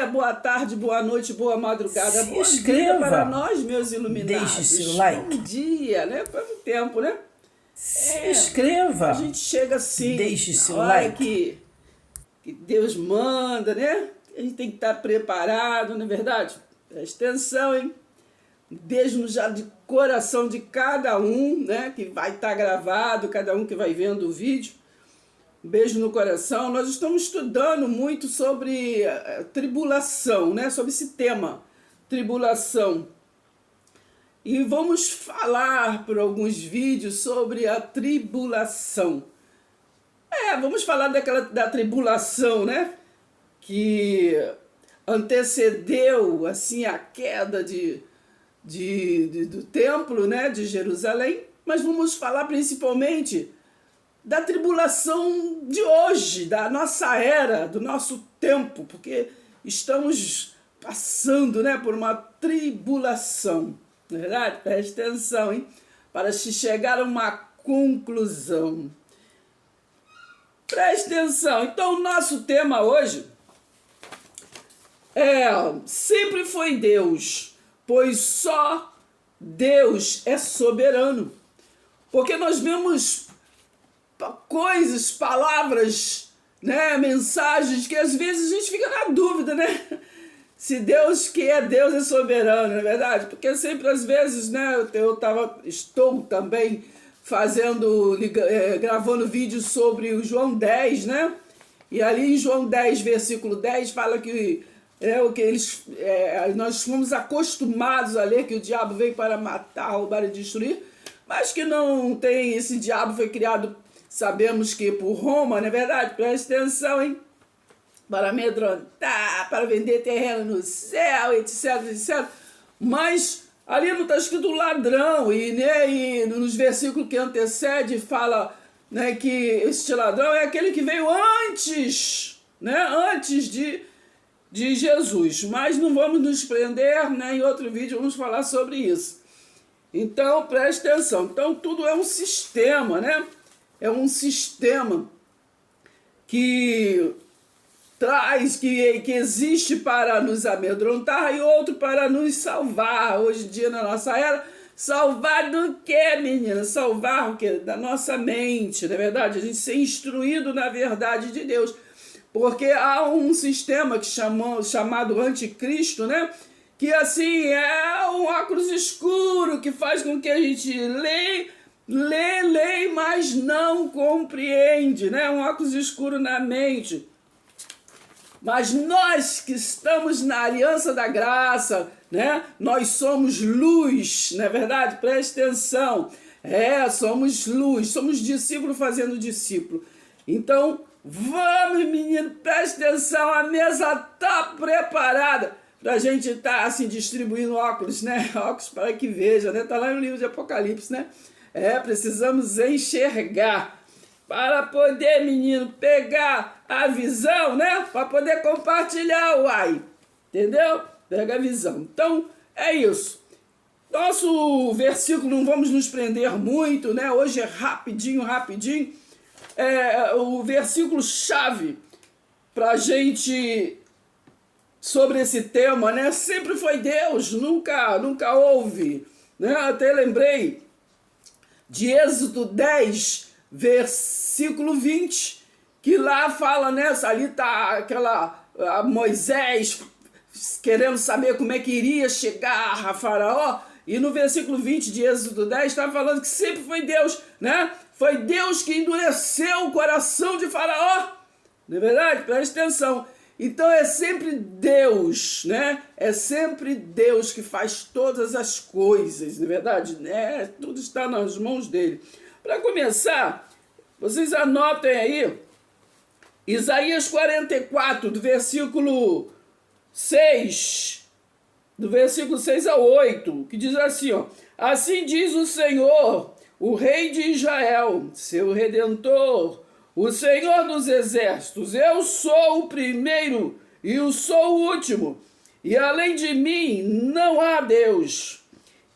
dia, boa tarde, boa noite, boa madrugada, Se bom dia inscreva. para nós, meus iluminados. Deixe seu like. Bom dia, né? Quanto tempo, né? Se inscreva. A gente chega assim, Deixe na seu hora like. que Deus manda, né? A gente tem que estar preparado, não é verdade? Presta atenção, hein? Um beijo já de coração de cada um, né? Que vai estar gravado, cada um que vai vendo o vídeo. Um beijo no coração. Nós estamos estudando muito sobre tribulação, né? Sobre esse tema, tribulação. E vamos falar por alguns vídeos sobre a tribulação. Vamos falar da tribulação, né? Que antecedeu, assim, a queda do templo, né? De Jerusalém. Mas vamos falar principalmente da tribulação de hoje, da nossa era, do nosso tempo, porque estamos passando, né, por uma tribulação, não é verdade? Preste atenção, hein? Para se chegar a uma conclusão. Preste atenção. Então, o nosso tema hoje sempre foi Deus, pois só Deus é soberano. Porque nós vemos coisas, palavras, né, mensagens que às vezes a gente fica na dúvida, né? Se Deus que é Deus é soberano, não é verdade? Porque sempre às vezes, né, estou também gravando vídeos sobre o João 10, né? E ali em João 10, versículo 10, fala que nós fomos acostumados a ler que o diabo veio para matar, roubar e destruir, mas que não tem, esse diabo foi criado, sabemos que por Roma, não é verdade? Presta atenção, hein? Para amedrontar, para vender terreno no céu, etc, etc. Mas ali não está escrito ladrão, e nos versículos que antecede fala, né, que este ladrão é aquele que veio antes, né, antes de Jesus. Mas não vamos nos prender, né, em outro vídeo vamos falar sobre isso. Então, preste atenção. Então, tudo é um sistema, né? É um sistema que traz, que existe para nos amedrontar e outro para nos salvar. Hoje em dia, na nossa era, salvar do quê, menina? Salvar o quê? Da nossa mente, não é verdade? A gente ser instruído na verdade de Deus. Porque há um sistema chamado anticristo, né? Que assim é um óculos escuro que faz com que a gente lê, mas não compreende, né? Um óculos escuro na mente. Mas nós que estamos na aliança da graça, né? Nós somos luz, não é verdade? Preste atenção. Somos luz, somos discípulo fazendo discípulo. Então, vamos, menino, preste atenção, a mesa está preparada para a gente estar assim distribuindo óculos, né? Óculos para que veja, né? Está lá no livro de Apocalipse, né? Precisamos enxergar para poder, menino, pegar a visão, né? Para poder compartilhar, uai. Entendeu? Pega a visão. Então, é isso. Nosso versículo, não vamos nos prender muito, né? Hoje é rapidinho. O versículo-chave para a gente, sobre esse tema, né? Sempre foi Deus, nunca houve, né? Até lembrei de Êxodo 10, versículo 20, que lá fala, né? Ali está Moisés querendo saber como é que iria chegar a Faraó, e no versículo 20 de Êxodo 10 está falando que sempre foi Deus, né? Foi Deus que endureceu o coração de Faraó, não é verdade? Preste atenção. Então é sempre Deus, né? É sempre Deus que faz todas as coisas, não é verdade? Tudo está nas mãos dele. Para começar, vocês anotem aí, Isaías 44, do versículo 6 ao 8, que diz assim, ó: assim diz o Senhor, o Rei de Israel, seu Redentor, o Senhor dos Exércitos: eu sou o primeiro e eu sou o último, e além de mim não há Deus.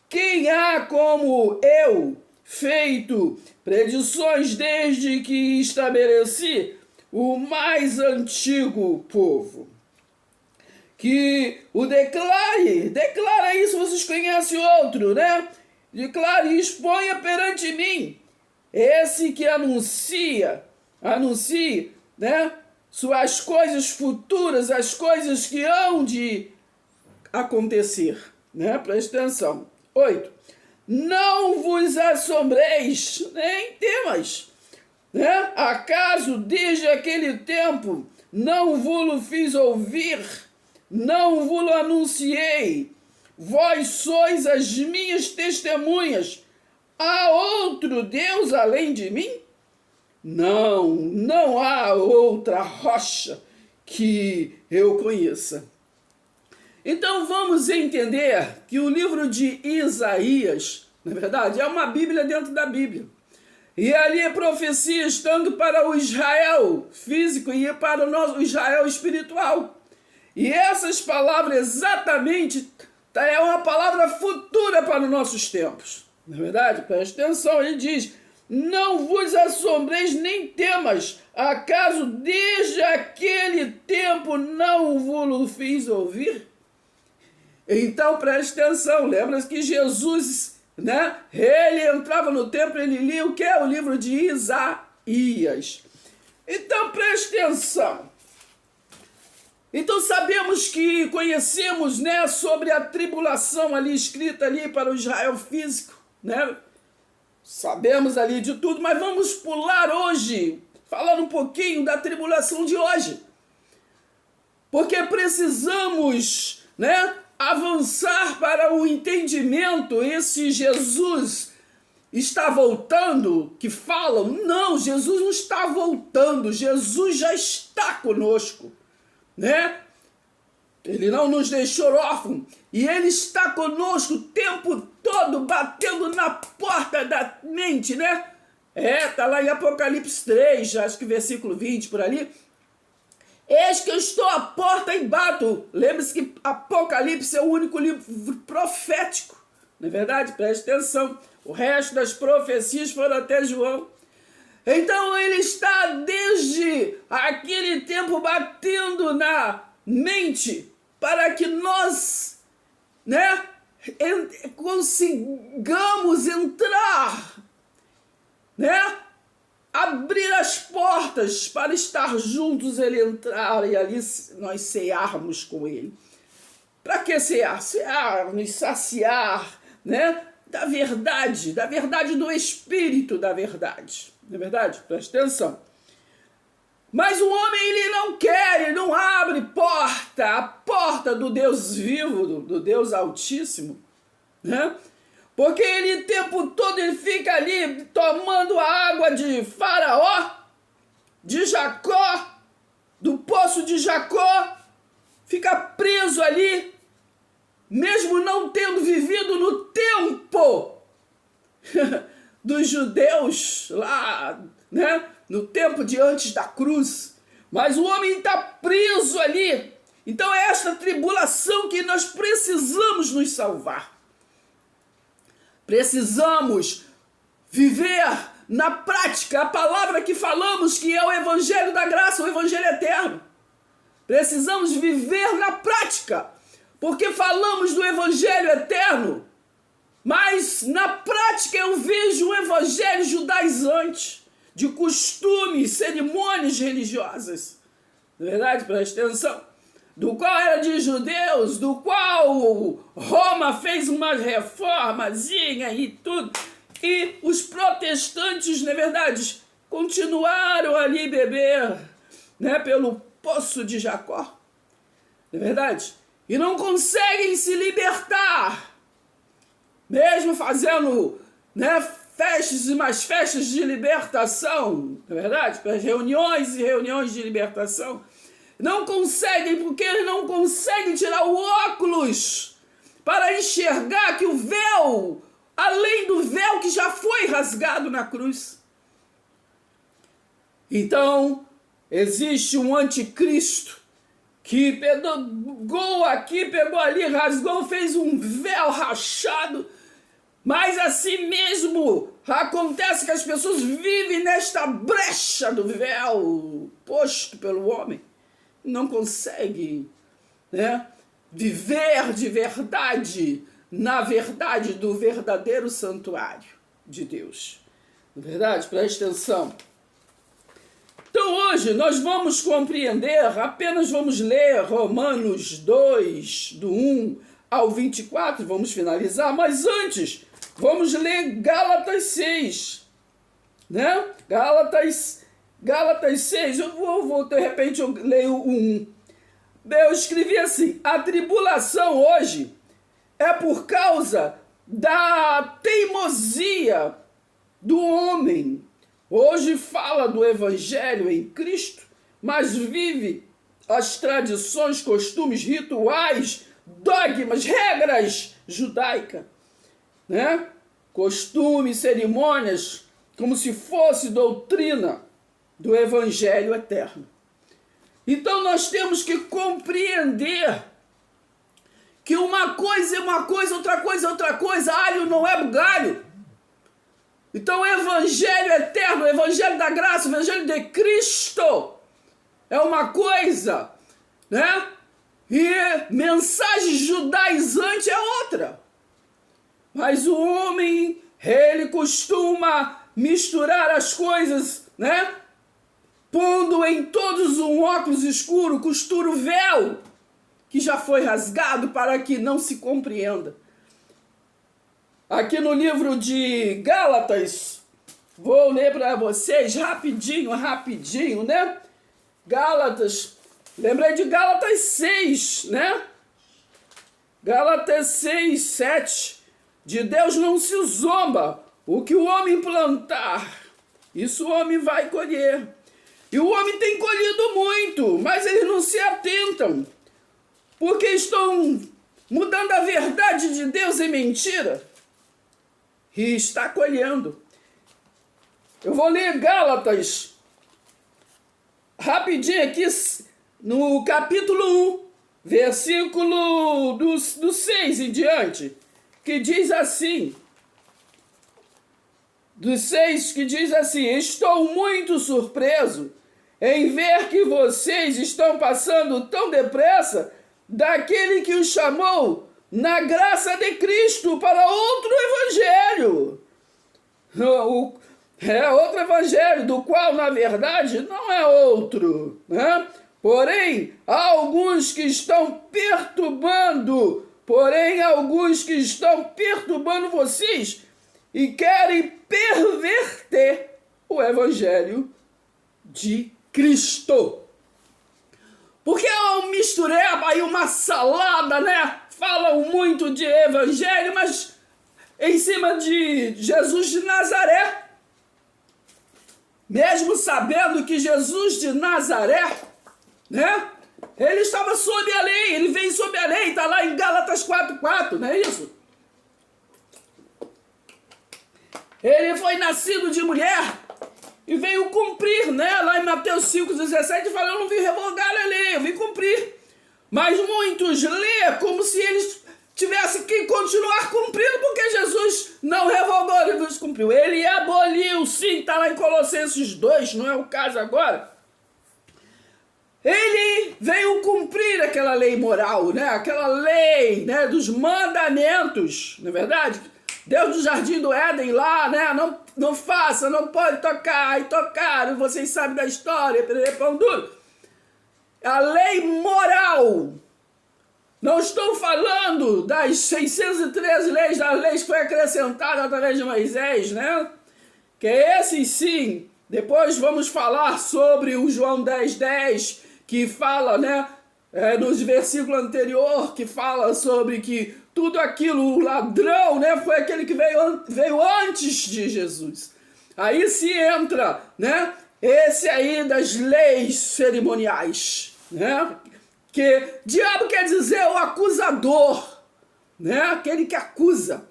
Quem há como eu, feito predições desde que estabeleci o mais antigo povo? que o declare. Declara isso, vocês conhecem outro, né? Declare e exponha perante mim. Esse que anuncie, né? Suas coisas futuras, as coisas que hão de acontecer, né? Presta atenção. 8. Não vos assombreis, nem temas, né? Acaso desde aquele tempo não vos fiz ouvir, não vos anunciei, vós sois as minhas testemunhas. Há outro Deus além de mim? Não há outra rocha que eu conheça. Então vamos entender que o livro de Isaías, na verdade, é uma Bíblia dentro da Bíblia. E ali é profecias tanto para o Israel físico e para o nosso Israel espiritual. E essas palavras exatamente é uma palavra futura para os nossos tempos. Na verdade, preste atenção, ele diz: não vos assombreis nem temas, acaso desde aquele tempo não vos fiz ouvir? Então preste atenção, lembra que Jesus, né? Ele entrava no templo, ele lia o que é o livro de Isaías. Então preste atenção. Então sabemos que conhecemos, né, sobre a tribulação ali escrita ali para o Israel físico, né? Sabemos ali de tudo, mas vamos pular hoje, falando um pouquinho da tribulação de hoje. Porque precisamos, né, avançar para o entendimento. Esse Jesus está voltando, que falam, não, Jesus não está voltando, Jesus já está conosco, né? Ele não nos deixou órfãos, e Ele está conosco o tempo todo, batendo na porta da mente, né? Está lá em Apocalipse 3, acho que versículo 20, por ali. Eis que eu estou à porta e bato. Lembre-se que Apocalipse é o único livro profético, não é verdade? Preste atenção. O resto das profecias foram até João. Então ele está desde aquele tempo batendo na mente para que nós, né, consigamos entrar, né, abrir as portas para estar juntos, ele entrar e ali nós cearmos com ele. Para que cear? Cear, nos saciar, né, da verdade do Espírito da verdade. Não é verdade? Preste atenção. Mas o homem, ele não quer, ele não abre a porta do Deus vivo, do Deus Altíssimo, né? Porque ele o tempo todo ele fica ali tomando a água de Faraó, de Jacó, do poço de Jacó, fica preso ali, mesmo não tendo vivido no tempo dos judeus lá, né? No tempo de antes da cruz. Mas o homem está preso ali. Então é esta tribulação que nós precisamos nos salvar. Precisamos viver na prática a palavra que falamos, que é o Evangelho da Graça, o Evangelho Eterno. Precisamos viver na prática, porque falamos do Evangelho Eterno, mas na prática eu vejo o Evangelho judaizante, de costumes, cerimônias religiosas. Na verdade, preste atenção. Do qual era de judeus, do qual Roma fez uma reformazinha e tudo. E os protestantes, na verdade, continuaram ali beber, né, pelo poço de Jacó. Na verdade? E não conseguem se libertar. Mesmo fazendo, né, festas e mais festas de libertação, não é verdade? Reuniões e reuniões de libertação. Não conseguem, porque eles não conseguem tirar o óculos para enxergar que o véu, além do véu que já foi rasgado na cruz. Então, existe um anticristo que pegou aqui, pegou ali, rasgou, fez um véu rachado. Mas assim mesmo acontece que as pessoas vivem nesta brecha do véu posto pelo homem. Não conseguem, né? Viver de verdade, na verdade do verdadeiro santuário de Deus. Na verdade, preste atenção. Então hoje nós vamos compreender, apenas vamos ler Romanos 2, do 1 ao 24, vamos finalizar, mas antes vamos ler Gálatas 6, né? Gálatas 6, eu vou de repente eu leio o 1. Eu escrevi assim: a tribulação hoje é por causa da teimosia do homem. Hoje fala do evangelho em Cristo, mas vive as tradições, costumes, rituais, dogmas, regras judaicas, né? Costumes, cerimônias, como se fosse doutrina do evangelho eterno. Então nós temos que compreender que uma coisa é uma coisa, outra coisa é outra coisa, alho não é bugalho. Então o evangelho eterno, o evangelho da graça, o evangelho de Cristo é uma coisa, né? E mensagem judaizante é outra. Mas o homem, ele costuma misturar as coisas, né? Pondo em todos um óculos escuro, costura o véu que já foi rasgado para que não se compreenda. Aqui no livro de Gálatas, vou ler para vocês rapidinho, né? Gálatas, lembrei de Gálatas 6, né? Gálatas 6, 7. De Deus não se zomba. O que o homem plantar, isso o homem vai colher. E o homem tem colhido muito, mas eles não se atentam, porque estão mudando a verdade de Deus em mentira. E está colhendo. Eu vou ler Gálatas rapidinho aqui, no capítulo 1, versículo do 6 em diante, que diz assim, do 6, que diz assim: estou muito surpreso em ver que vocês estão passando tão depressa daquele que os chamou na graça de Cristo para outro evangelho. Outro evangelho, do qual, na verdade, não é outro, né? Porém, há alguns que estão perturbando vocês e querem perverter o evangelho de Cristo. Porque é um mistureba e uma salada, né? Falam muito de evangelho, mas em cima de Jesus de Nazaré. Mesmo sabendo que Jesus de Nazaré, né? Ele estava sob a lei, ele veio sob a lei, está lá em Gálatas 4:4, não é isso? Ele foi nascido de mulher e veio cumprir, né? Lá em Mateus 5:17 fala: eu não vim revogar a lei, eu vim cumprir. Mas muitos lê como se eles tivessem que continuar cumprindo, porque Jesus não revogou, ele não cumpriu. Ele aboliu, sim, está lá em Colossenses 2, não é o caso agora. Ele veio cumprir aquela lei moral, né? Aquela lei, né, dos mandamentos, não é verdade? Deus do Jardim do Éden lá, né? Não faça, não pode tocar, e tocaram, vocês sabem da história, pão duro. A lei moral. Não estou falando das 613 leis, das leis que foi acrescentada através de Moisés, né? Que esse sim. Depois vamos falar sobre o João 10:10, que fala, né? Nos versículos anterior, que fala sobre que tudo aquilo, o ladrão, né? Foi aquele que veio antes de Jesus. Aí se entra, né? Esse aí das leis cerimoniais, né? Que diabo quer dizer o acusador, né? Aquele que acusa.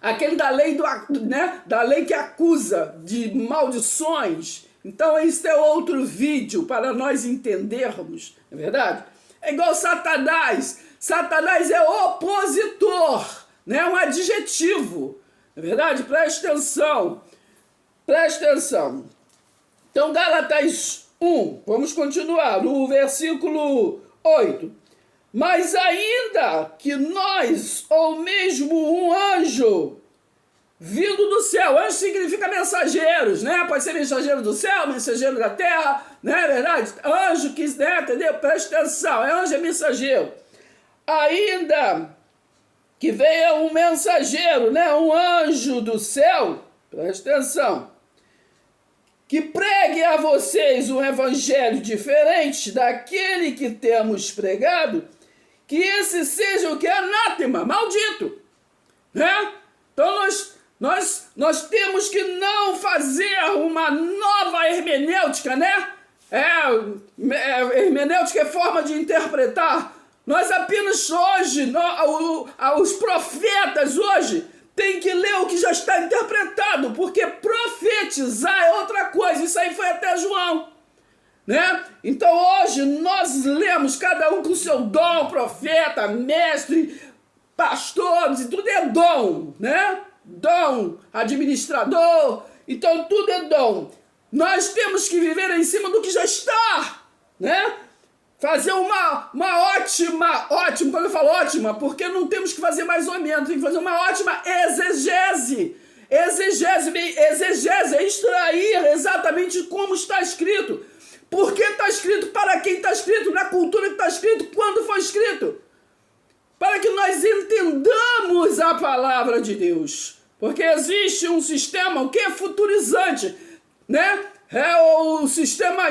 Aquele da lei, né? Da lei que acusa de maldições. Então esse é outro vídeo para nós entendermos, não é verdade? É igual Satanás. Satanás é opositor, né? Um adjetivo, não é verdade? Preste atenção. Preste atenção. Então, Gálatas 1, vamos continuar, no versículo 8. Mas ainda que nós, ou mesmo um anjo, vindo do céu, anjo significa mensageiros, né? Pode ser mensageiro do céu, mensageiro da terra, né? É verdade? Anjo que, né? Entendeu? Presta atenção, anjo é mensageiro. Ainda que venha um mensageiro, né? Um anjo do céu, presta atenção, que pregue a vocês um evangelho diferente daquele que temos pregado, que esse seja o que? Anátema, maldito, né? Então nós temos que não fazer uma nova hermenêutica, né? Hermenêutica é forma de interpretar. Nós apenas hoje, os profetas hoje, têm que ler o que já está interpretado, porque profetizar é outra coisa. Isso aí foi até João, né? Então hoje nós lemos cada um com o seu dom, profeta, mestre, pastor, tudo é dom, né? Dom, administrador, então tudo é dom. Nós temos que viver em cima do que já está, né? Fazer uma ótima, quando eu falo ótima, porque não temos que fazer mais ou menos, tem que fazer uma ótima exegese. Exegese é extrair exatamente como está escrito. Por que está escrito, para quem está escrito, na cultura que está escrito, quando foi escrito. Para que nós entendamos a palavra de Deus. Porque existe um sistema, o que é futurizante, né? É o sistema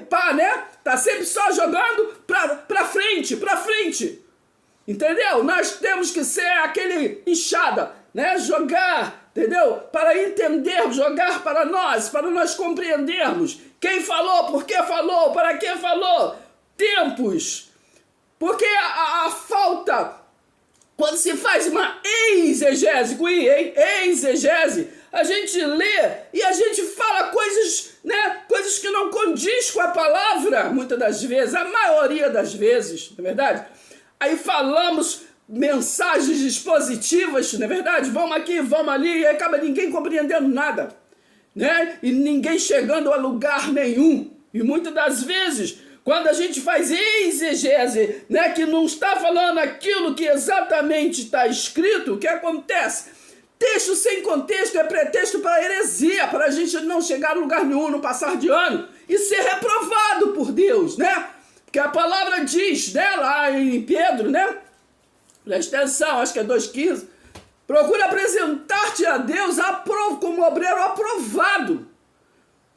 pá, né? Tá sempre só jogando pra frente. Entendeu? Nós temos que ser aquele enxada, né? Jogar, entendeu? Para entendermos, jogar para nós compreendermos quem falou, por que falou, para que falou, tempos. Porque a falta, quando se faz uma exegese, a gente lê e a gente fala coisas, né? Coisas que não condiz com a palavra, muitas das vezes, a maioria das vezes, não é verdade? Aí falamos mensagens dispositivas, não é verdade? Vamos aqui, vamos ali, e acaba ninguém compreendendo nada, né? E ninguém chegando a lugar nenhum. E muitas das vezes, quando a gente faz exegese, né, que não está falando aquilo que exatamente está escrito, o que acontece? Texto sem contexto é pretexto para heresia, para a gente não chegar a lugar nenhum, não passar de ano e ser reprovado por Deus, né? Porque a palavra diz, né, lá em Pedro, né? Presta atenção, acho que é 2,15. Procura apresentar-te a Deus como obreiro aprovado,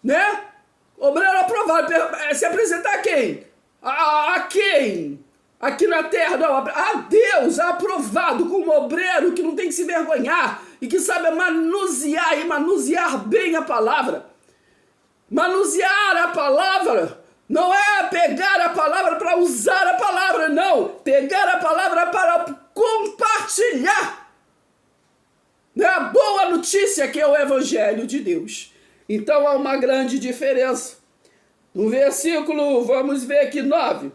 né? Obreiro aprovado. Se apresentar a quem? A quem? Aqui na terra, não, a Deus aprovado como obreiro que não tem que se vergonhar e que sabe manusear e manusear bem a palavra. Manusear a palavra não é pegar a palavra para usar a palavra, não. Pegar a palavra para compartilhar, né? A boa notícia que é o Evangelho de Deus. Então há uma grande diferença. No versículo, vamos ver aqui, 9.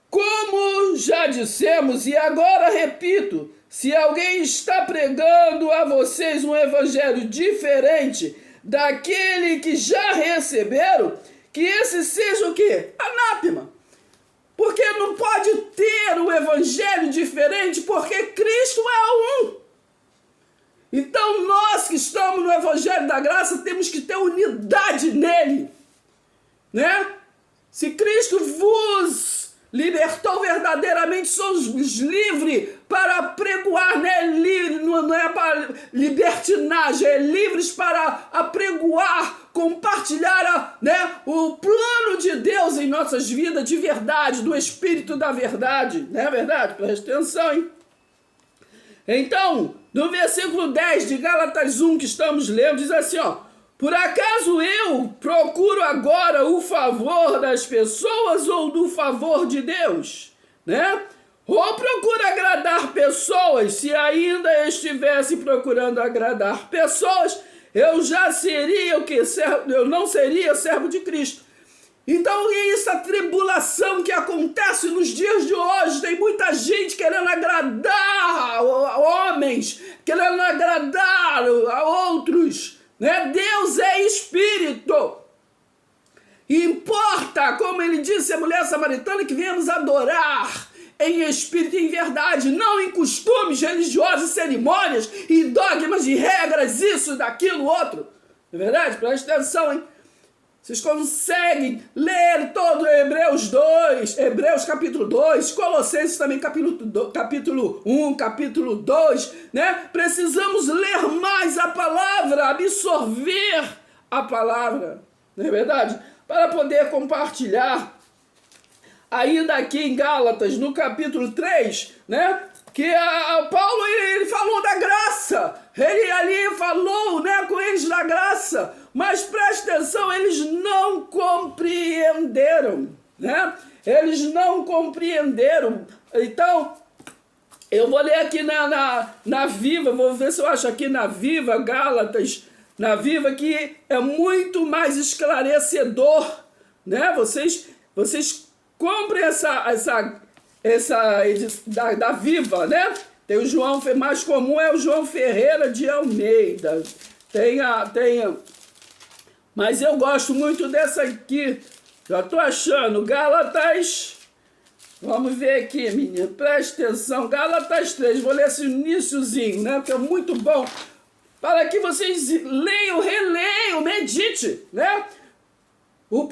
Como já dissemos, e agora repito, se alguém está pregando a vocês um evangelho diferente daquele que já receberam, que esse seja o quê? Anátema. Porque não pode ter um evangelho diferente, porque Cristo é um. Então nós que estamos no evangelho da graça temos que ter unidade nele, né? Se Cristo vos libertou verdadeiramente, somos livres para pregoar, né? Não é para libertinagem, é livres para apregoar, compartilhar, né? O plano de Deus em nossas vidas de verdade, do Espírito da verdade, não é verdade? Presta atenção, hein? Então, no versículo 10 de Gálatas 1 que estamos lendo, diz assim, ó: por acaso eu procuro agora o favor das pessoas ou do favor de Deus, né? Ou procuro agradar pessoas? Se ainda estivesse procurando agradar pessoas, eu já seria eu não seria servo de Cristo. Então, essa tribulação que acontece nos dias de hoje, tem muita gente querendo agradar homens, querendo agradar a outros, né? Deus é espírito. Importa, como ele disse à mulher samaritana, que viemos adorar em espírito e em verdade, não em costumes religiosos, cerimônias e dogmas e regras, isso, daquilo, outro. Não é verdade? Presta atenção, hein? Vocês conseguem ler todo Hebreus 2, Hebreus capítulo 2, Colossenses também capítulo 1, capítulo 2, né? Precisamos ler mais a palavra, absorver a palavra, não é verdade? Para poder compartilhar. Ainda aqui em Gálatas, no capítulo 3, né? Que Paulo ele falou da graça, ele ali falou, né, com eles da graça, mas preste atenção, eles não compreenderam, né? Eles não compreenderam. Então, eu vou ler aqui na Viva, vou ver se eu acho aqui na Viva, Gálatas, na Viva, que é muito mais esclarecedor, né? Vocês comprem essa da Viva, né? Tem o João, mais comum é o João Ferreira de Almeida. Mas eu gosto muito dessa aqui. Já tô achando. Gálatas. Vamos ver aqui, menina. Preste atenção. Gálatas 3. Vou ler esse iniciozinho, né? Que é muito bom. Para que vocês leiam, releiam, medite, né? O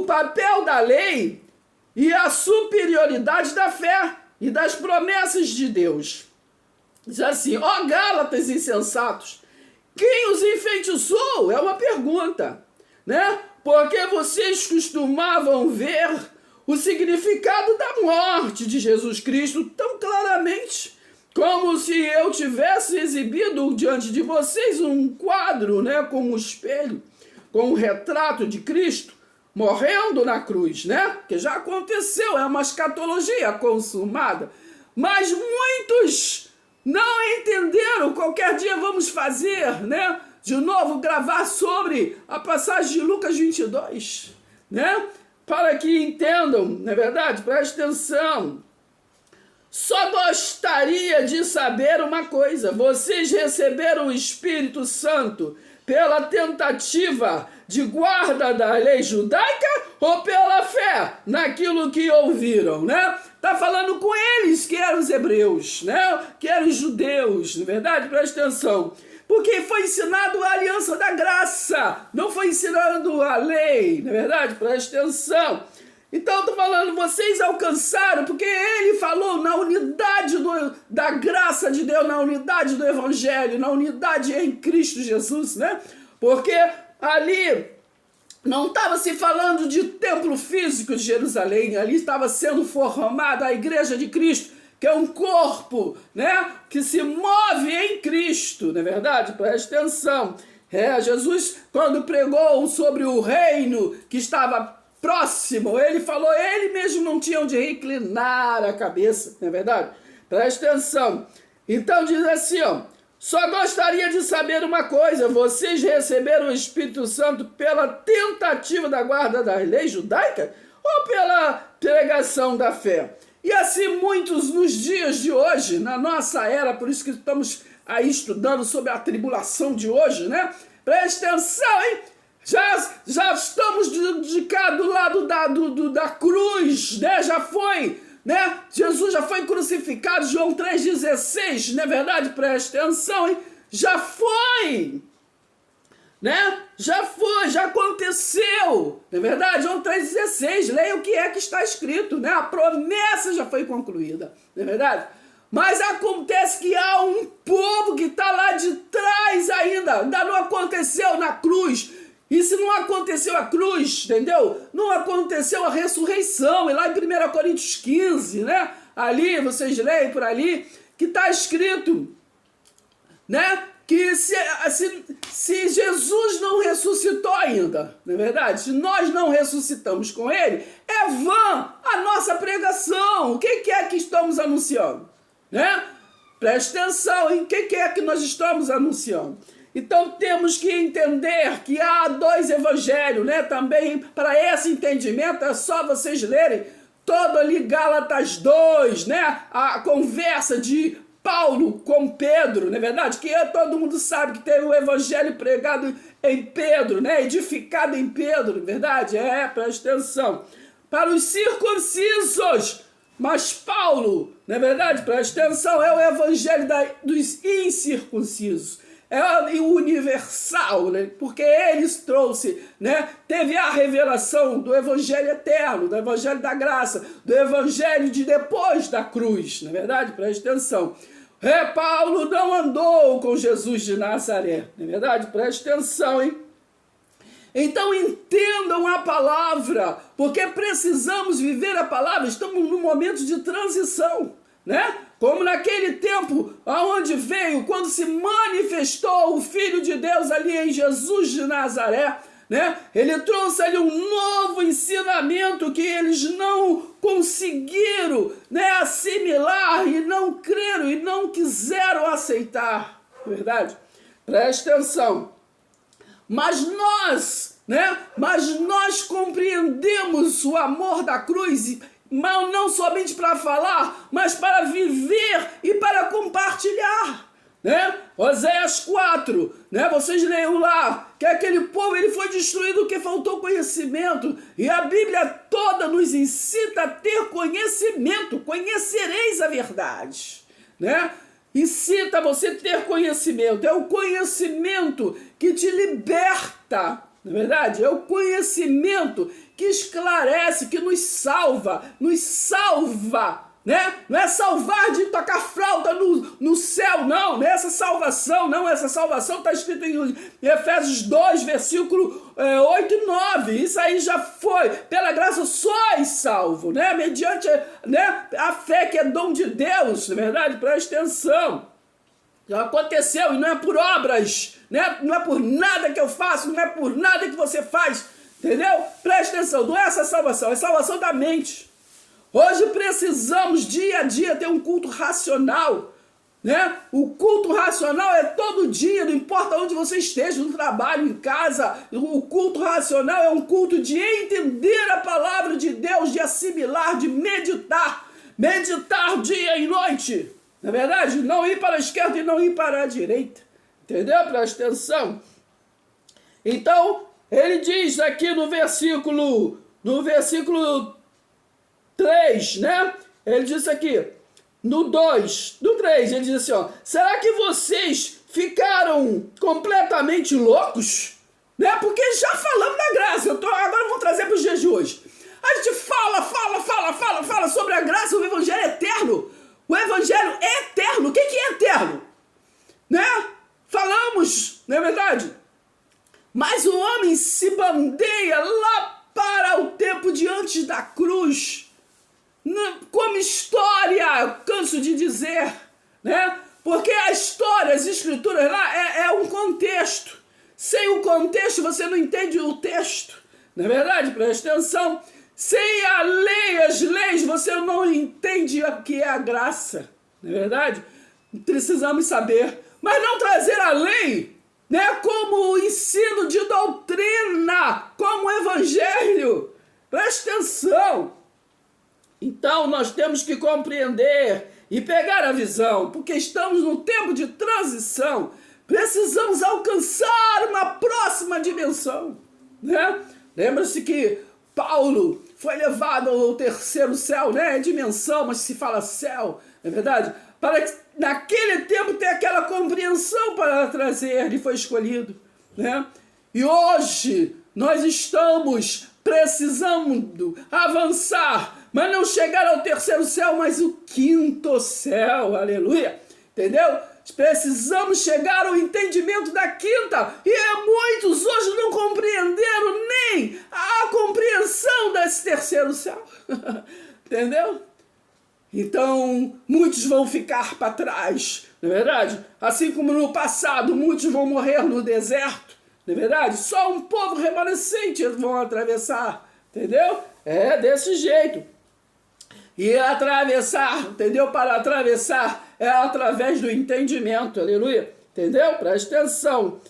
papel da lei e a superioridade da fé e das promessas de Deus. Diz assim, ó Gálatas insensatos, quem os enfeitiçou? É uma pergunta, né? Porque vocês costumavam ver o significado da morte de Jesus Cristo tão claramente, como se eu tivesse exibido diante de vocês um quadro, né, como um espelho, com um retrato de Cristo, morrendo na cruz, né? Que já aconteceu, é uma escatologia consumada. Mas muitos não entenderam. Qualquer dia vamos fazer, né? De novo, gravar sobre a passagem de Lucas 22, né? Para que entendam, não é verdade? Preste atenção. Só gostaria de saber uma coisa. Vocês receberam o Espírito Santo pela tentativa de guarda da lei judaica ou pela fé naquilo que ouviram, né? Tá falando com eles, que eram os hebreus, né? Que eram os judeus, na verdade? Presta atenção. Porque foi ensinado a aliança da graça, não foi ensinando a lei, na verdade? Presta atenção. Então, eu tô falando, vocês alcançaram, porque ele falou na unidade da graça de Deus, na unidade do Evangelho, na unidade em Cristo Jesus, né? Porque ali não estava se falando de templo físico de Jerusalém, ali estava sendo formada a igreja de Cristo, que é um corpo, né? Que se move em Cristo, não é verdade? Preste atenção. Jesus, quando pregou sobre o reino que estava próximo, ele falou, ele mesmo não tinha onde reclinar a cabeça, não é verdade? Preste atenção. Então diz assim, ó, só gostaria de saber uma coisa, vocês receberam o Espírito Santo pela tentativa da guarda da lei judaica ou pela pregação da fé? E assim muitos nos dias de hoje, na nossa era, por isso que estamos aí estudando sobre a tribulação de hoje, né? Preste atenção, hein? Já estamos de cá do lado da cruz, né? Já foi, né? Jesus já foi crucificado, João 3,16, não é verdade? Preste atenção, hein? Já foi, né? Já foi, já aconteceu, não é verdade? João 3,16, leia o que é que está escrito, né? A promessa já foi concluída, não é verdade? Mas acontece que há um povo que está lá de trás ainda não aconteceu na cruz. E se não aconteceu a cruz, entendeu? Não aconteceu a ressurreição. E lá em 1 Coríntios 15, né? Ali, vocês leem por ali, que está escrito, né? Que se Jesus não ressuscitou ainda, não é verdade? Se nós não ressuscitamos com ele, é vã a nossa pregação. O que é que estamos anunciando? Né? Preste atenção em que é que nós estamos anunciando. Então temos que entender que há dois evangelhos, né? Também para esse entendimento é só vocês lerem todo ali Gálatas 2, né? A conversa de Paulo com Pedro, não é verdade? Que todo mundo sabe que tem o evangelho pregado em Pedro, né? Edificado em Pedro, não é verdade? Presta atenção. Para os circuncisos, mas Paulo, não é verdade? Presta atenção, é o evangelho dos incircuncisos. É o universal, né? Porque eles trouxe, né? Teve a revelação do evangelho eterno, do evangelho da graça, do evangelho de depois da cruz, não é verdade? Presta atenção. Paulo não andou com Jesus de Nazaré, não é verdade? Presta atenção, hein? Então entendam a palavra, porque precisamos viver a palavra, estamos num momento de transição, né? Como naquele tempo, aonde veio, quando se manifestou o Filho de Deus ali em Jesus de Nazaré, né? Ele trouxe ali um novo ensinamento que eles não conseguiram, né, assimilar e não creram e não quiseram aceitar, verdade? Preste atenção. Mas nós compreendemos o amor da cruz, mas não somente para falar, mas para viver e para compartilhar, né? Oséias 4, né? Vocês leiam lá que aquele povo ele foi destruído porque faltou conhecimento, e a Bíblia toda nos incita a ter conhecimento, conhecereis a verdade, né? Incita você a ter conhecimento, é o conhecimento que te liberta, não é verdade? É o conhecimento que esclarece, que nos salva, né? Não é salvar de tocar flauta no céu, não é essa salvação, não, essa salvação está escrito em Efésios 2, versículo 8 e 9, isso aí já foi, pela graça sois salvo, né? Mediante, né, a fé que é dom de Deus, na verdade, preste atenção, já aconteceu e não é por obras, né? Não é por nada que eu faço, não é por nada que você faz, entendeu? Preste atenção, não é essa salvação, é salvação da mente. Hoje precisamos dia a dia ter um culto racional, né? O culto racional é todo dia, não importa onde você esteja, no trabalho, em casa. O culto racional é um culto de entender a palavra de Deus, de assimilar, de meditar dia e noite. Na verdade, não ir para a esquerda e não ir para a direita. Entendeu? Presta atenção. Então, ele diz aqui no versículo 3, né? Ele diz aqui, no 3, ele diz assim, ó, será que vocês ficaram completamente loucos? Né? Porque já falamos da graça, agora vamos trazer para os dias de hoje. A gente fala sobre a graça, o evangelho eterno. O evangelho é eterno. O que é eterno? Né? Falamos, não é verdade? Mas o homem se bandeia lá para o tempo de antes da cruz, como história, canso de dizer, né? Porque a história, as escrituras lá é um contexto. Sem o contexto você não entende o texto, não é verdade? Presta atenção. Sem a lei, as leis, você não entende o que é a graça, não é verdade? Precisamos saber, mas não trazer a lei, né, como ensino de doutrina, como evangelho. Presta atenção. Então nós temos que compreender e pegar a visão, porque estamos num tempo de transição, precisamos alcançar uma próxima dimensão, né? Lembra-se que Paulo foi levado ao terceiro céu, né? É dimensão, mas se fala céu, não é verdade? Para que naquele tempo ter aquela compreensão para trazer, ele foi escolhido, né? E hoje nós estamos precisando avançar, mas não chegar ao terceiro céu, mas o quinto céu, aleluia, entendeu? Precisamos chegar ao entendimento da quinta, e muitos hoje não compreenderam nem a compreensão desse terceiro céu, entendeu? Então, muitos vão ficar para trás, não é verdade? Assim como no passado, muitos vão morrer no deserto, não é verdade? Só um povo remanescente vão atravessar, entendeu? É desse jeito. E atravessar, entendeu? Para atravessar é através do entendimento, aleluia, entendeu? Presta atenção.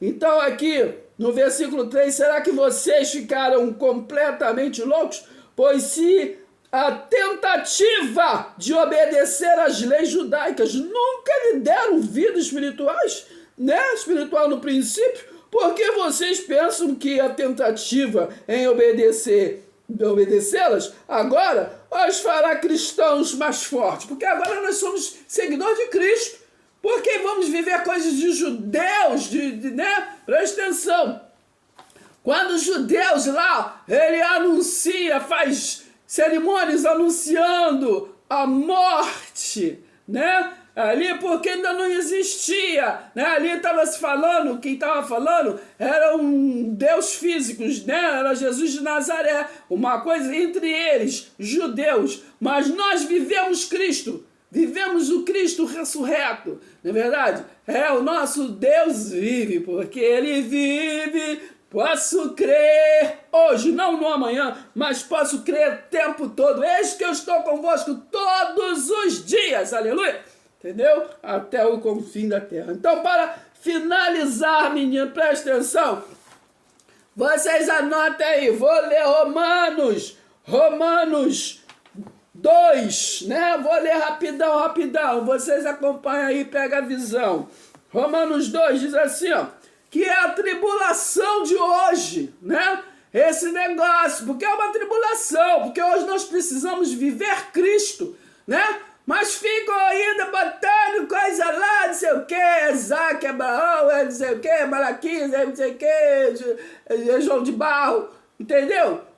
Então aqui no versículo 3, será que vocês ficaram completamente loucos? Pois se a tentativa de obedecer às leis judaicas. Nunca lhe deram vida espirituais, né? Espiritual no princípio, porque vocês pensam que a tentativa em obedecê-las agora os fará cristãos mais fortes, porque agora nós somos seguidores de Cristo, porque vamos viver coisas de judeus, né? Presta atenção. Quando os judeus lá, ele anuncia, faz cerimônias anunciando a morte, né? Ali porque ainda não existia, né? Ali estava se falando, quem estava falando era um Deus físico, né? Era Jesus de Nazaré, uma coisa entre eles, judeus, mas nós vivemos Cristo, vivemos o Cristo ressurreto, não é verdade? O nosso Deus vive, porque Ele vive. Posso crer hoje, não no amanhã, mas posso crer o tempo todo. Eis que eu estou convosco todos os dias, aleluia, entendeu? Até o confim da terra. Então, para finalizar, menino, presta atenção. Vocês anotem aí, vou ler Romanos 2, né? Vou ler rapidão. Vocês acompanham aí, pega a visão. Romanos 2 diz assim, ó, que é a tribulação de hoje, né? Esse negócio, porque é uma tribulação, porque hoje nós precisamos viver Cristo, né? Mas ficam ainda botando coisa lá, não sei o que, Isaac, Abraão, não sei o que, Malaquias, não sei o que, João de Barro, entendeu?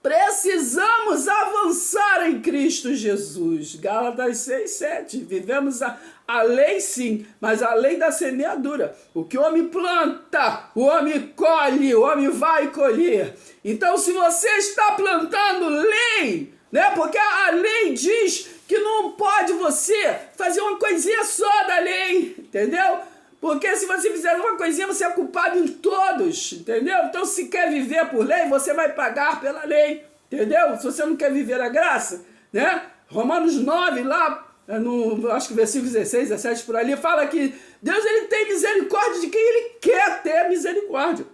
Precisamos avançar em Cristo Jesus. Gálatas 6:7. Vivemos a lei sim, mas a lei da semeadura. O que o homem planta, o homem colhe, o homem vai colher. Então, se você está plantando lei, né? Porque a lei diz que não pode você fazer uma coisinha só da lei, entendeu? Porque se você fizer uma coisinha, você é culpado em todos, entendeu? Então, se quer viver por lei, você vai pagar pela lei, entendeu? Se você não quer viver a graça, né? Romanos 9, lá, acho que versículo 16, 17, por ali, fala que Deus ele tem misericórdia de quem Ele quer ter misericórdia.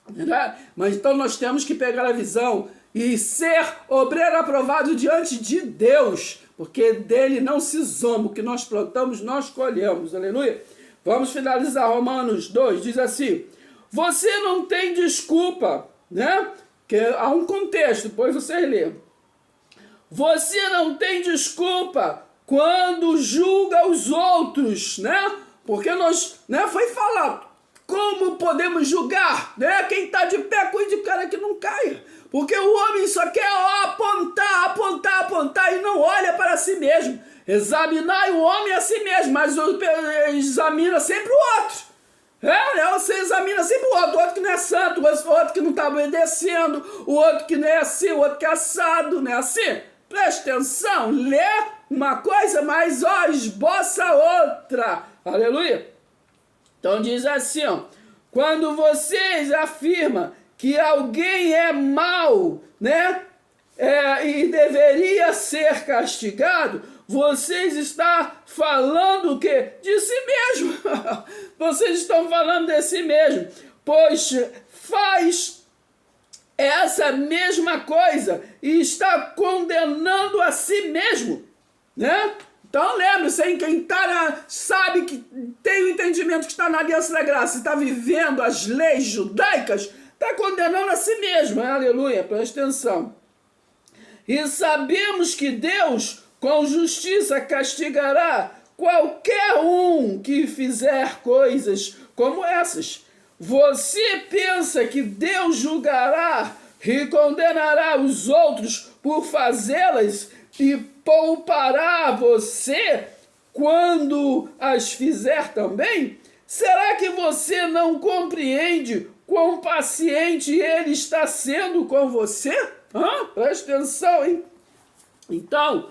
Né? Mas então nós temos que pegar a visão e ser obreiro aprovado diante de Deus, porque dele não se zomba, o que nós plantamos, nós colhemos, aleluia. Vamos finalizar Romanos 2, diz assim, você não tem desculpa, né? Que há um contexto, depois vocês lêem. Você não tem desculpa quando julga os outros, né? Porque nós, né, foi falado, como podemos julgar, né? Quem está de pé, cuide do cara que não caia. Porque o homem só quer apontar e não olha para si mesmo. Examinar o homem a si mesmo, mas examina sempre o outro. Você examina sempre o outro que não é santo, o outro que não está obedecendo, o outro que não é assim, o outro que é assado, não é assim? Preste atenção, lê uma coisa, mas esboça outra. Aleluia. Então diz assim, ó, quando vocês afirmam que alguém é mau, né, e deveria ser castigado, vocês estão falando o quê? De si mesmo. Vocês estão falando de si mesmo, pois faz essa mesma coisa e está condenando a si mesmo, né? Então lembre-se, quem sabe que tem o entendimento que está na aliança da graça e está vivendo as leis judaicas, está condenando a si mesmo, aleluia, presta atenção. E sabemos que Deus, com justiça, castigará qualquer um que fizer coisas como essas. Você pensa que Deus julgará e condenará os outros por fazê-las e poupará você quando as fizer também? Será que você não compreende quão paciente Ele está sendo com você? Presta atenção, hein? Então,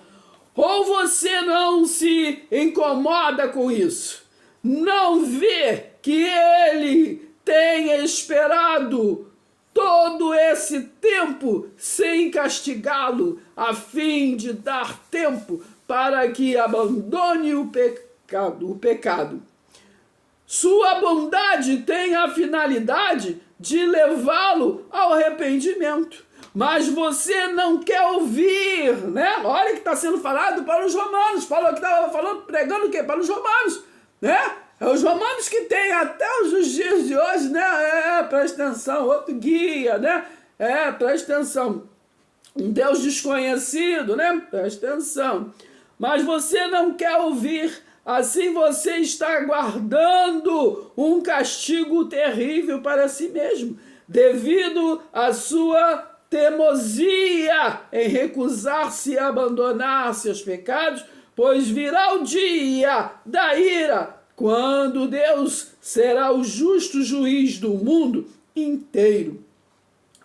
ou você não se incomoda com isso, não vê que Ele tem esperado todo esse tempo sem castigá-lo, a fim de dar tempo para que abandone o pecado. Sua bondade tem a finalidade de levá-lo ao arrependimento. Mas você não quer ouvir, né? Olha que está sendo falado para os romanos. Falou que estava falando, pregando o quê? Para os romanos, né? É os romanos que tem até os dias de hoje, né? Presta atenção, outro guia, né? Presta atenção. Um Deus desconhecido, né? Presta atenção. Mas você não quer ouvir. Assim você está aguardando um castigo terrível para si mesmo, devido à sua teimosia em recusar-se a abandonar seus pecados, pois virá o dia da ira, quando Deus será o justo juiz do mundo inteiro.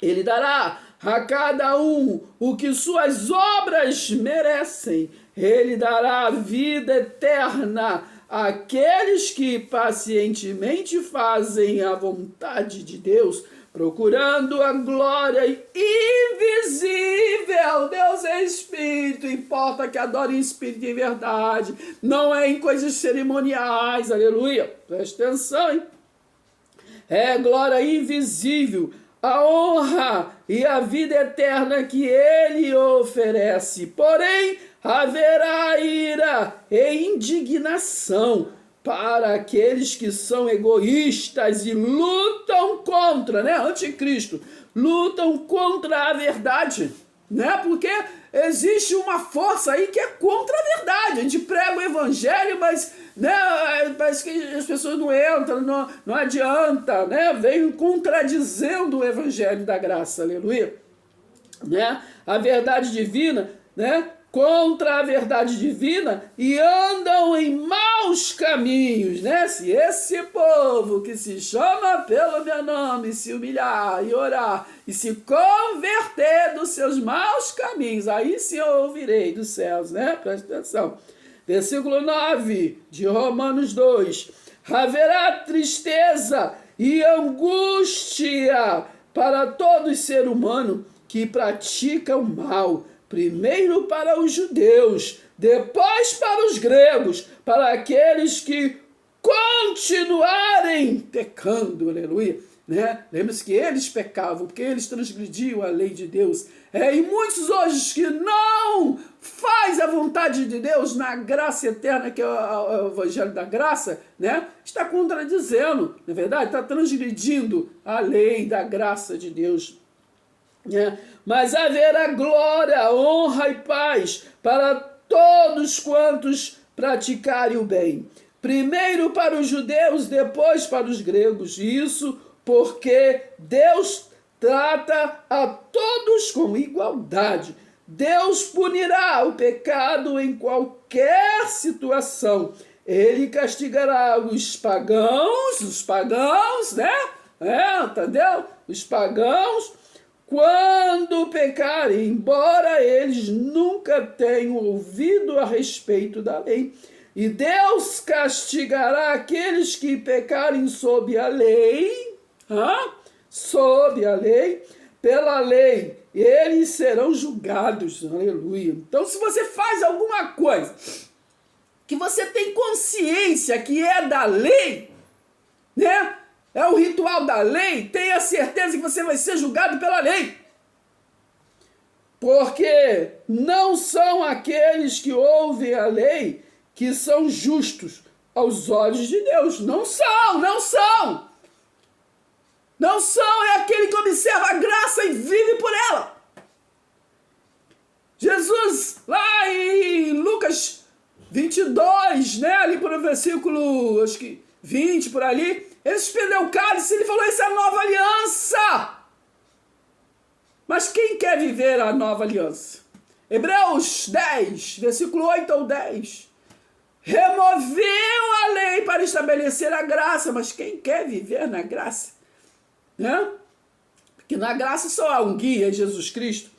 Ele dará a cada um o que suas obras merecem. Ele dará a vida eterna àqueles que pacientemente fazem a vontade de Deus, procurando a glória invisível. Deus é Espírito, importa que adore em Espírito e em verdade, não é em coisas cerimoniais, aleluia. Presta atenção, hein? É glória invisível, a honra e a vida eterna que Ele oferece. Porém, haverá ira e indignação para aqueles que são egoístas e lutam contra, né? Anticristo, lutam contra a verdade, né? Porque existe uma força aí que é contra a verdade. A gente prega o evangelho, mas, né, parece que as pessoas não entram, não adianta, né? Vem contradizendo o evangelho da graça, aleluia, né? A verdade divina, né? Contra a verdade divina e andam em maus caminhos, né? Se esse povo que se chama pelo meu nome se humilhar e orar e se converter dos seus maus caminhos, aí sim eu ouvirei dos céus, né? Presta atenção. Versículo 9 de Romanos 2. Haverá tristeza e angústia para todo ser humano que pratica o mal, primeiro para os judeus, depois para os gregos, para aqueles que continuarem pecando, aleluia, né? Lembra-se que eles pecavam, porque eles transgrediam a lei de Deus. E muitos hoje que não faz a vontade de Deus na graça eterna, que é o evangelho da graça, né? Está contradizendo, na verdade, está transgredindo a lei da graça de Deus. Mas haverá glória, honra e paz para todos quantos praticarem o bem. Primeiro para os judeus, depois para os gregos. Isso porque Deus trata a todos com igualdade. Deus punirá o pecado em qualquer situação. Ele castigará os pagãos, né? Entendeu? Os pagãos, quando pecarem, embora eles nunca tenham ouvido a respeito da lei. E Deus castigará aqueles que pecarem sob a lei, sob a lei, pela lei, eles serão julgados, aleluia. Então, se você faz alguma coisa que você tem consciência que é da lei, né? É o ritual da lei, tenha certeza que você vai ser julgado pela lei. Porque não são aqueles que ouvem a lei que são justos aos olhos de Deus. Não são. Não são, é aquele que observa a graça e vive por ela. Jesus, lá em Lucas 22, né, ali por o versículo, acho que 20, por ali, ele suspendeu o cálice e ele falou, essa é a nova aliança. Mas quem quer viver a nova aliança? Hebreus 10, versículo 8 ou 10. Removeu a lei para estabelecer a graça, mas quem quer viver na graça? Né? Porque na graça só há um guia, Jesus Cristo.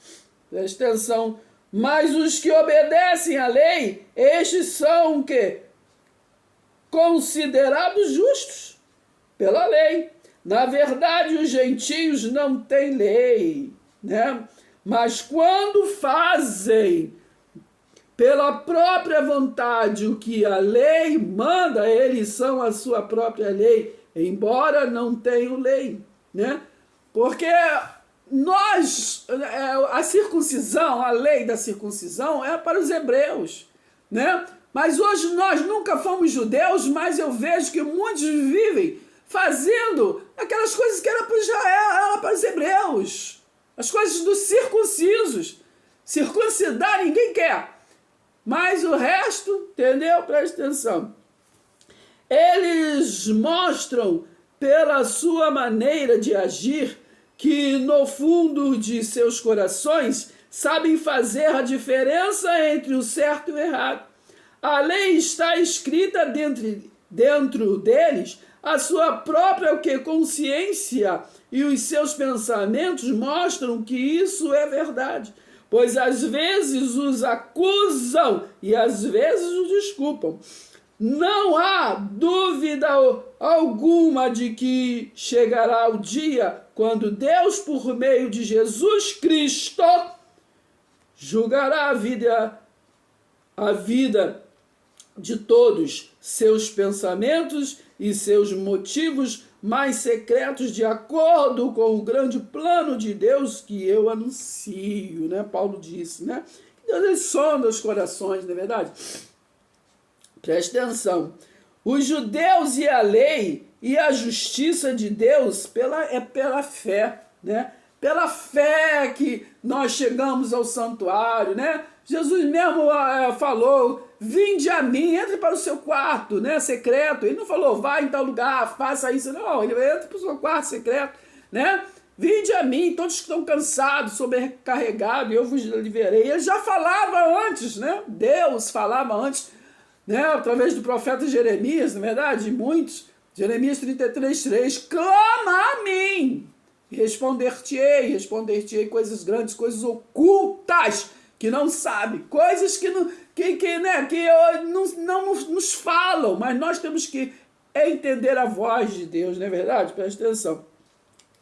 Presta atenção. Mas os que obedecem à lei, estes são o quê? Considerados justos pela lei. Na verdade, os gentios não têm lei, né? Mas quando fazem pela própria vontade o que a lei manda, eles são a sua própria lei, embora não tenham lei, né? Porque a circuncisão, a lei da circuncisão é para os hebreus, né? Mas hoje nós nunca fomos judeus, mas eu vejo que muitos vivem fazendo aquelas coisas que era para Israel, era para os hebreus. As coisas dos circuncisos. Circuncidar ninguém quer. Mas o resto, entendeu? Presta atenção. Eles mostram pela sua maneira de agir que no fundo de seus corações sabem fazer a diferença entre o certo e o errado. A lei está escrita dentro deles, a sua própria consciência e os seus pensamentos mostram que isso é verdade, pois às vezes os acusam e às vezes os desculpam. Não há dúvida alguma de que chegará o dia quando Deus, por meio de Jesus Cristo, julgará a vida de todos, seus pensamentos e seus motivos mais secretos, de acordo com o grande plano de Deus que eu anuncio, né? Paulo disse, né? Deus, ele sonda os corações, não é verdade? Preste atenção. Os judeus e a lei e a justiça de Deus pela fé, né? Pela fé que nós chegamos ao santuário, né? Jesus mesmo falou, vinde a mim, entre para o seu quarto, né, secreto. Ele não falou, vá em tal lugar, faça isso. Não, ele entra para o seu quarto secreto, né? Vinde a mim, todos que estão cansados, sobrecarregados, eu vos aliviarei. Ele já falava antes, né? Deus falava antes, né? Através do profeta Jeremias, na verdade, muitos. Jeremias 33:3, clama a mim, e responder-te-ei coisas grandes, coisas ocultas, que não sabe, coisas que não nos falam, mas nós temos que entender a voz de Deus, não é verdade? Presta atenção.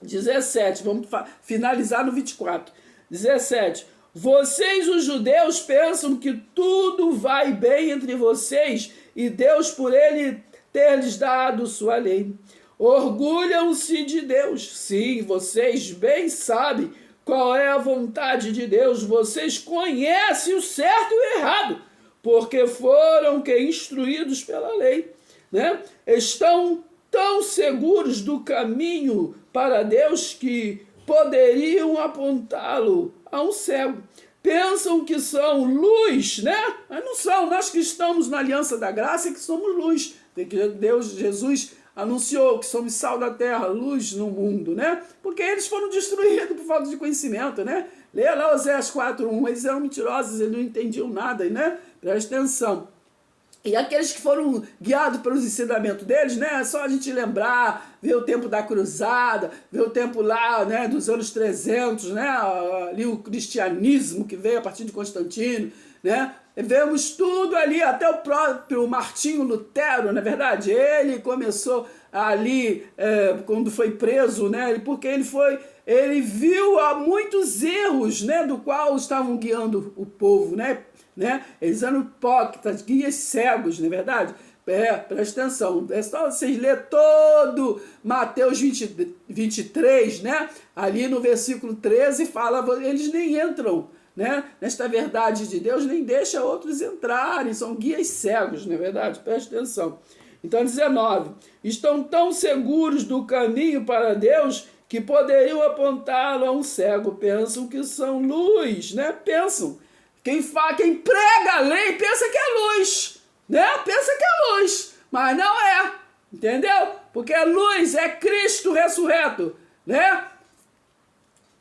17, vamos finalizar no 24. 17, vocês, os judeus, pensam que tudo vai bem entre vocês e Deus, por ele ter lhes dado sua lei. Orgulham-se de Deus. Sim, vocês bem sabem qual é a vontade de Deus. Vocês conhecem o certo e o errado, porque foram instruídos pela lei, né? Estão tão seguros do caminho para Deus que poderiam apontá-lo a um cego. Pensam que são luz, né? Mas não são. Nós que estamos na aliança da graça é que somos luz. Jesus anunciou que somos sal da terra, luz no mundo, né? Porque eles foram destruídos por falta de conhecimento, né? Leia lá Oséias 4:1, eles eram mentirosos, eles não entendiam nada, né? Presta atenção. E aqueles que foram guiados pelos ensinamentos deles, né? É só a gente lembrar, ver o tempo da cruzada, ver o tempo lá, né, dos anos 300, né? Ali o cristianismo que veio a partir de Constantino, né? Vemos tudo ali, até o próprio Martinho Lutero, na verdade, ele começou ali, quando foi preso, né? Porque ele viu muitos erros, né? Do qual estavam guiando o povo, né? Eles eram hipócritas, guias cegos, não é verdade? Presta atenção, é só vocês lerem todo Mateus 23, né? Ali no versículo 13 fala, eles nem entram, né, nesta verdade de Deus, nem deixa outros entrarem, são guias cegos, não é verdade? Presta atenção. Então, 19, estão tão seguros do caminho para Deus que poderiam apontá-lo a um cego, pensam que são luz, né? Pensam. Quem prega a lei pensa que é luz, né? Pensa que é luz, mas não é, entendeu? Porque a luz é Cristo ressurreto, né?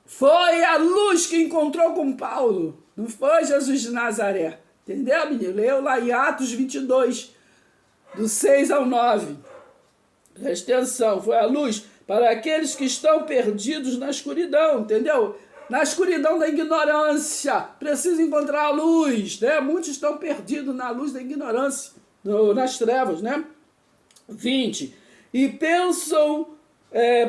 Foi a luz que encontrou com Paulo, não foi Jesus de Nazaré, entendeu, menino? Leu lá em Atos 22, do 6 ao 9. Presta atenção, foi a luz para aqueles que estão perdidos na escuridão, entendeu? Na escuridão da ignorância, precisa encontrar a luz, né? Muitos estão perdidos na luz da ignorância, nas trevas, né? 20. E pensam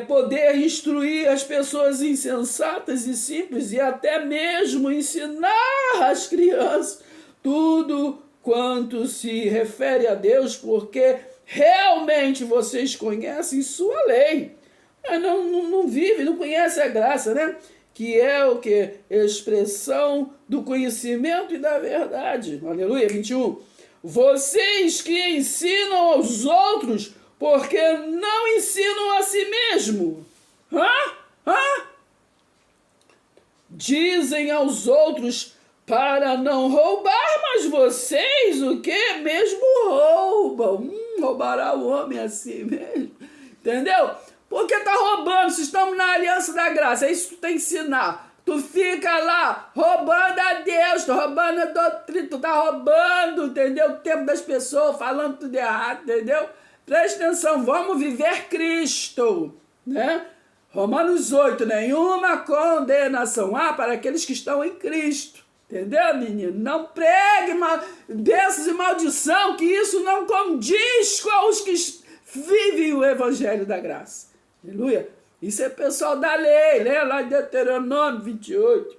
poder instruir as pessoas insensatas e simples e até mesmo ensinar as crianças tudo quanto se refere a Deus, porque realmente vocês conhecem sua lei. não vive, não conhece a graça, né? Que é o que? Expressão do conhecimento e da verdade. Aleluia, 21. Vocês que ensinam aos outros, porque não ensinam a si mesmo. Dizem aos outros para não roubar, mas vocês o que? Mesmo roubam. Roubará o homem a si mesmo. Entendeu? Porque tá roubando, se estamos na aliança da graça, é isso que tu tem que ensinar. Tu fica lá roubando a Deus, tu roubando a doutrina, tu tá roubando, entendeu? O tempo das pessoas, falando tudo errado, entendeu? Presta atenção, vamos viver Cristo, né? Romanos 8, nenhuma condenação há para aqueles que estão em Cristo. Entendeu, menino? Não pregue bênçãos e maldição, que isso não condiz com os que vivem o evangelho da graça. Aleluia. Isso é pessoal da lei, né? Lá em Deuteronômio 28.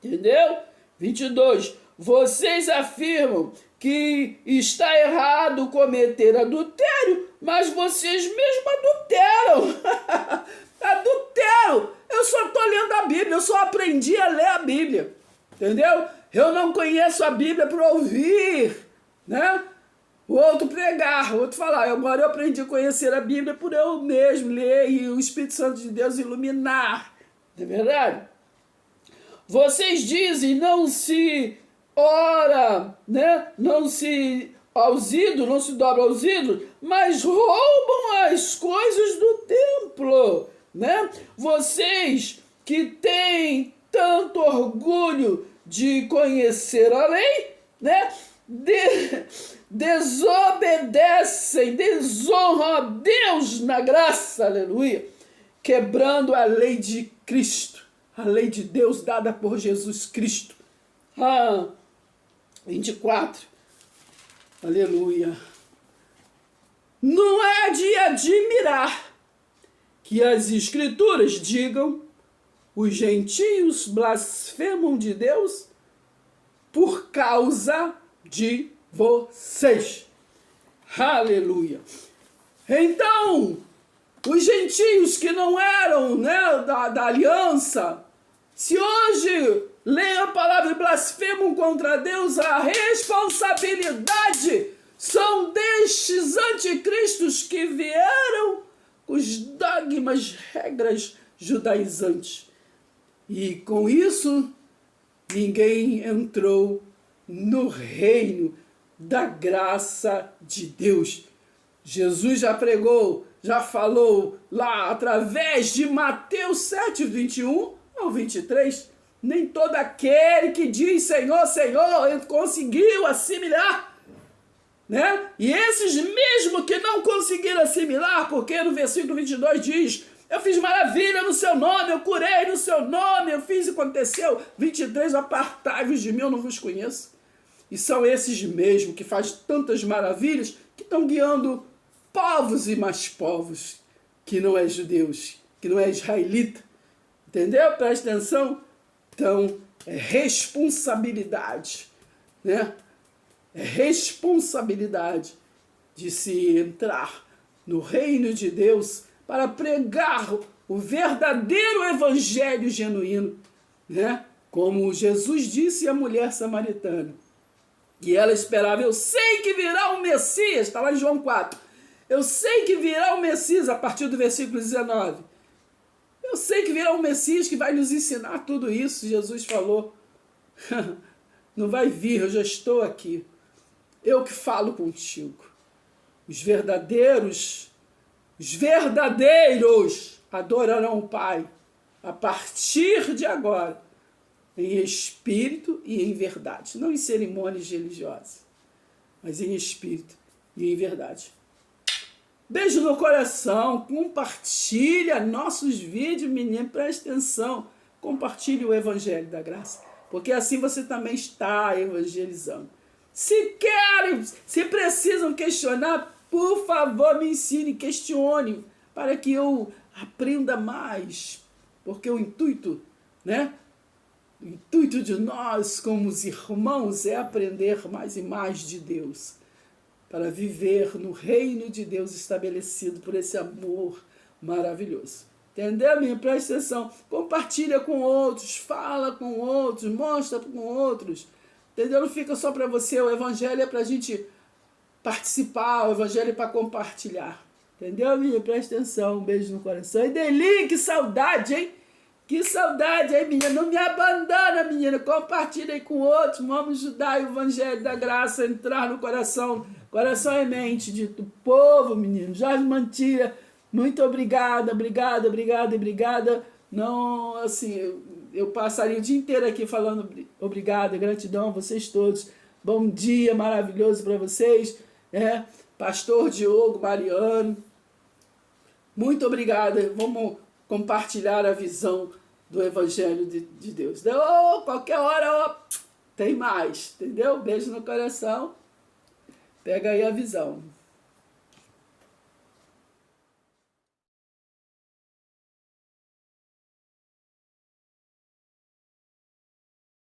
Entendeu? 22. Vocês afirmam que está errado cometer adultério, mas vocês mesmos adulteram. Adulteram. Eu só estou lendo a Bíblia, eu só aprendi a ler a Bíblia. Entendeu? Eu não conheço a Bíblia para ouvir, né? O outro pregar, o outro falar. Agora eu aprendi a conhecer a Bíblia por eu mesmo ler e o Espírito Santo de Deus iluminar. Não é verdade? Vocês dizem, não se ora, né? Não se dobra aos ídolos, mas roubam as coisas do templo, né? Vocês que têm tanto orgulho de conhecer a lei, né? Desobedecem, desonram a Deus na graça, aleluia, quebrando a lei de Cristo, a lei de Deus dada por Jesus Cristo. 24, aleluia. Não é de admirar que as Escrituras digam: os gentios blasfemam de Deus por causa de vocês. Aleluia. Então, os gentios que não eram, né, da aliança, se hoje leem a palavra e blasfemam contra Deus, a responsabilidade são destes anticristos que vieram com os dogmas, regras judaizantes. E com isso, ninguém entrou no reino da graça de Deus. Jesus já pregou, já falou lá através de Mateus 7, 21 ao 23. Nem todo aquele que diz Senhor, Senhor, conseguiu assimilar, né? E esses mesmo que não conseguiram assimilar, porque no versículo 22 diz: eu fiz maravilha no seu nome, eu curei no seu nome, eu fiz e aconteceu. 23, apartai-vos de mim, eu não vos conheço. E são esses mesmo que fazem tantas maravilhas que estão guiando povos e mais povos, que não é judeus, que não é israelita. Entendeu? Presta atenção. Então, é responsabilidade, né? É responsabilidade de se entrar no reino de Deus para pregar o verdadeiro evangelho genuíno, né? Como Jesus disse à mulher samaritana. E ela esperava: eu sei que virá o Messias, está lá em João 4. Eu sei que virá o Messias, a partir do versículo 19. Eu sei que virá um Messias que vai nos ensinar tudo isso. Jesus falou: não vai vir, eu já estou aqui. Eu que falo contigo. Os verdadeiros adorarão o Pai a partir de agora, em espírito e em verdade. Não em cerimônias religiosas, mas em espírito e em verdade. Beijo no coração, compartilha nossos vídeos, menino, presta atenção. Compartilhe o Evangelho da Graça, porque assim você também está evangelizando. Se querem, se precisam questionar, por favor, me ensine, questione, para que eu aprenda mais. Porque o intuito, né? O intuito de nós, como os irmãos, é aprender mais e mais de Deus, para viver no reino de Deus estabelecido por esse amor, maravilhoso. Entendeu, minha? Presta atenção. Compartilha com outros, fala com outros, mostra com outros. Entendeu? Não fica só para você. O evangelho é para a gente participar, o evangelho é para compartilhar. Entendeu, minha? Presta atenção. Um beijo no coração. E Deli, que saudade, hein? Que saudade, hein, menina? Não me abandona, menina. Compartilha aí com outros. Vamos ajudar o evangelho da graça a entrar no coração e mente do povo, menino. Jorge Mantira, muito obrigada. Não, assim, eu passaria o dia inteiro aqui falando obrigada, gratidão a vocês todos. Bom dia maravilhoso para vocês. Pastor Diogo, Mariano, muito obrigada. Vamos compartilhar a visão do Evangelho de Deus. Qualquer hora, tem mais, entendeu? Beijo no coração. Pega aí a visão.